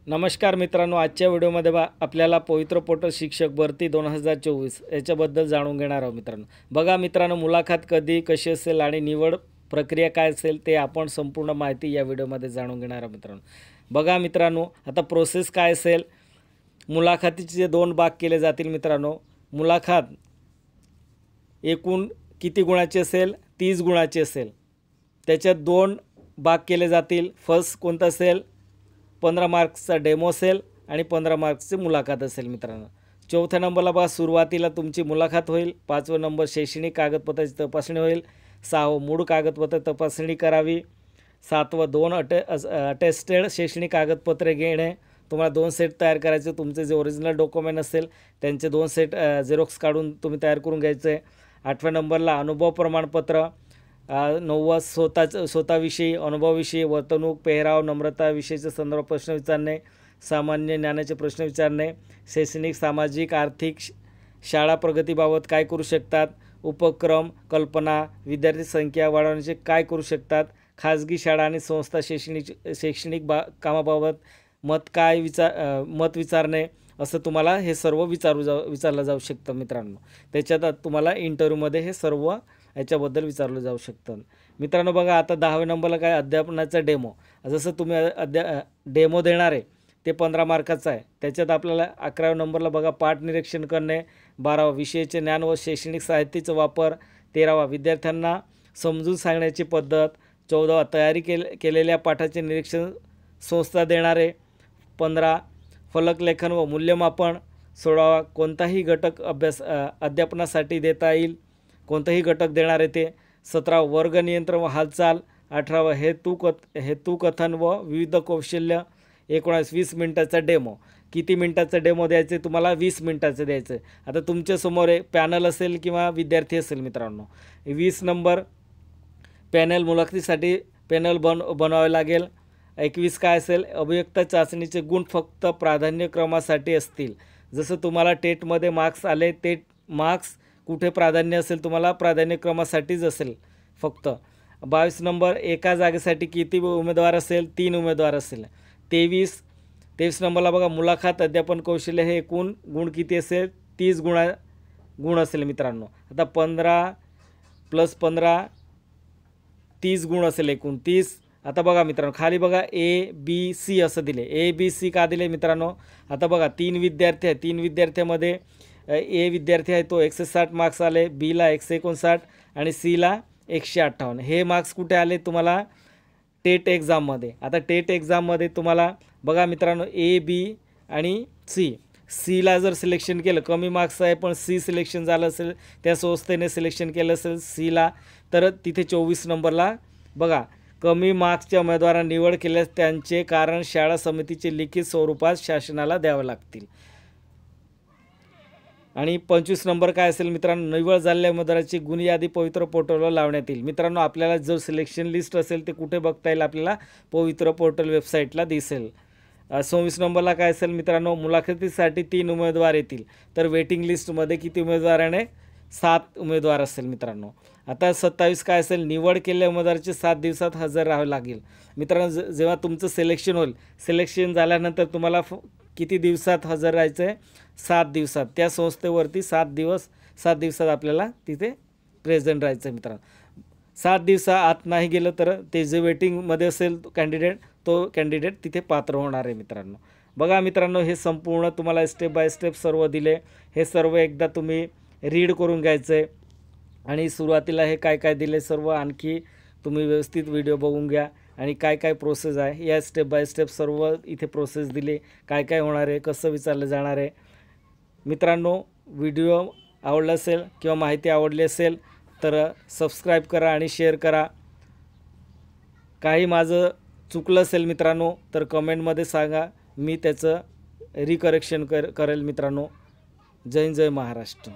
नमस्कार मित्रांनो, आजच्या व्हिडिओमध्ये आपल्याला पवित्र पोर्टल शिक्षक भरती 2024 याच्याबद्दल जाणून घेणार आहोत मित्रांनो। बघा मित्रांनो, मुलाखत कधी कशी असेल आणि निवड प्रक्रिया काय असेल ते आपण संपूर्ण माहिती या व्हिडिओमध्ये जाणून घेणार आहोत मित्रांनो। बघा मित्रांनो, आता प्रोसेस काय असेल, मुलाखतीचे 2 भाग केले जातील मित्रांनो। मुलाखत एकूण किती गुणाची असेल? 30 गुणाची असेल। त्याच्यात 2 भाग केले जातील। फर्स्ट कोणता असेल? 15 मार्क्सचा डेमो असेल आणि 15 मार्क्सची मुलाखत असेल मित्रांनो। चौथ्या नंबरला बघा, सुरुवातीला तुमची मुलाखत होईल। 5वा नंबर शैक्षणिक कागदपत्राची तपासणी होईल। 6वं मूळ कागदपत्र तपासणी करावी। 7वं 2 अटेस्टेड शैक्षणिक कागदपत्रे घेणे। तुम्हाला 2 सेट तयार करायचे। तुमचे जे ओरिजिनल डॉक्युमेंट असेल त्यांचे 2 सेट झेरॉक्स काढून तुम्ही तयार करून घ्यायचे। 8व्या नंबरला अनुभव प्रमाणपत्र। 9वा स्वतःविषयी, अनुभवाविषयी, वर्तणूक, पेहराव, नम्रता विषयीचे संदर्भ प्रश्न विचारणे। सामान्य ज्ञानाचे प्रश्न विचारणे। शैक्षणिक, सामाजिक, आर्थिक, शाळा प्रगतीबाबत काय करू शकतात, उपक्रम, कल्पना, विद्यार्थी संख्या वाढवण्याचे काय करू शकतात, खाजगी शाळा आणि संस्था शैक्षणिक कामाबाबत मत विचारणे। असं तुम्हाला हे सर्व विचारलं जाऊ शकतं मित्रांनो। त्याच्यात तुम्हाला इंटरव्ह्यूमध्ये हे सर्व याच्याबद्दल विचारलं जाऊ शकतं मित्रांनो। बघा आता 10व्या नंबरला काय, अध्यापनाचा डेमो। जसं तुम्ही डेमो देणार आहे ते 15 मार्काचं आहे। त्याच्यात आपल्याला 11व्या नंबरला बघा, पाठ निरीक्षण करणे। 12वा विषयाचे ज्ञान व शैक्षणिक साहित्याचा वापर। 13वा विद्यार्थ्यांना समजून सांगण्याची पद्धत। 14वा तयारी केलेल्या पाठाचे निरीक्षण संस्था देणारे। 15 फलकलेखन व मूल्यमापन। 16वा कोणताही घटक अध्यापनासाठी देता येईल, कोणताही घटक देणार आहे ते। 17वा वर्ग नियंत्रण व हालचाल। 18वा हेतुकथन व विविध कौशल्य। 19 20 मिनिटाचा डेमो। किती मिनिटाचा डेमो द्यायचे तुम्हाला? 20 मिनिटाचं द्यायचं। आता तुमच्यासमोर पॅनल असेल किंवा विद्यार्थी असेल मित्रांनो। 20 नंबर पॅनल, मुलाखतीसाठी पॅनल बनवावे लागेल। 21 काय असेल, अभियुक्त चाचणीचे गुण फक्त प्राधान्यक्रमासाठी असतील। जसं तुम्हाला टेटमध्ये मार्क्स आले, ते मार्क्स कुठे प्राधान्य असेल, तुम्हाला प्राधान्यक्रमासाठीच असेल फक्त। 22 नंबर, एका जागेसाठी किती उमेदवार असेल? 3 उमेदवार असेल। 23 नंबरला बघा, मुलाखत अध्यापन कौशल्य हे एकूण गुण किती असेल? 30 गुण असेल मित्रांनो। आता 15 + 15 30 गुण असेल, एकूण 30। आता बघा मित्रांनो, खाली बघा ABC असं दिले। ABC का दिले मित्रांनो? आता बघा 3 विद्यार्थी आहेत। 3 विद्यार्थ्यामध्ये A विद्यार्थी आहे तो 160 मार्क्स आले, Bला 159 आणि Cला 158। हे मार्क्स कुठे आले तुम्हाला? टेट एक्झाममध्ये। आता टेट एक्झाममध्ये तुम्हाला बघा मित्रांनो, A, B आणि Cला जर सिलेक्शन केलं, कमी मार्क्स आहे पण C सिलेक्शन झालं असेल, त्या संस्थेने सिलेक्शन केलं असेल Cला, तर तिथे 24 नंबरला बघा, कमी मार्क्सच्या उमेदवारांना निवड केल्यास त्यांचे कारण शाळा समितीचे लिखित स्वरूपात शासनाला द्यावे लागतील। आणि 25 नंबर काय असेल मित्रांनो, निवड झालेल्या उमेदवाराची गुण यादी पवित्र पोर्टलवर लावण्यात येईल। मित्रांनो, आपल्याला जर सिलेक्शन लिस्ट असेल ते कुठे बघता येईल? आपल्याला पवित्र पोर्टल वेबसाईटला दिसेल। 26 नंबरला काय असेल मित्रांनो, मुलाखतीसाठी 3 उमेदवार येतील, तर वेटिंग लिस्टमध्ये किती उमेदवाराने? 7 उमेदवार असेल मित्रांनो। आता 27 काय असेल, निवड केलेल्या उमेदवाराचे 7 दिवसात हजर राहावे लागेल। मित्रांनो, जेव्हा तुमचं सिलेक्शन होईल, सिलेक्शन झाल्यानंतर तुम्हाला किती दिवसात हजर राहायचं आहे? 7 दिवसात। त्या संस्थेवरती 7 दिवसात आपल्याला तिथे प्रेझेंट राहायचं आहे मित्रांनो। 7 दिवसात नाही गेलं तर ते जे वेटिंगमध्ये असेल तो कॅन्डिडेट तिथे पात्र होणार आहे मित्रांनो। बघा मित्रांनो, हे संपूर्ण तुम्हाला स्टेप बाय स्टेप सर्व दिले। हे सर्व एकदा तुम्ही रीड करून घ्यायचं आहे आणि सुरुवातीला हे काय काय दिले सर्व आणखी तुम्ही व्यवस्थित व्हिडिओ बघून घ्या आणि काय काय प्रोसेस आहे या स्टेप बाय स्टेप सर्व इथे प्रोसेस दिली, काय काय होणार आहे, कसं विचारलं जाणार आहे मित्रांनो। व्हिडिओ आवडला असेल किंवा माहिती आवडली असेल तर सबस्क्राईब करा आणि शेअर करा। काही माझं चुकलं असेल मित्रांनो तर कमेंटमध्ये सांगा, मी त्याचं रिकरेक्शन करेल मित्रांनो। जय हिंद, जय महाराष्ट्र।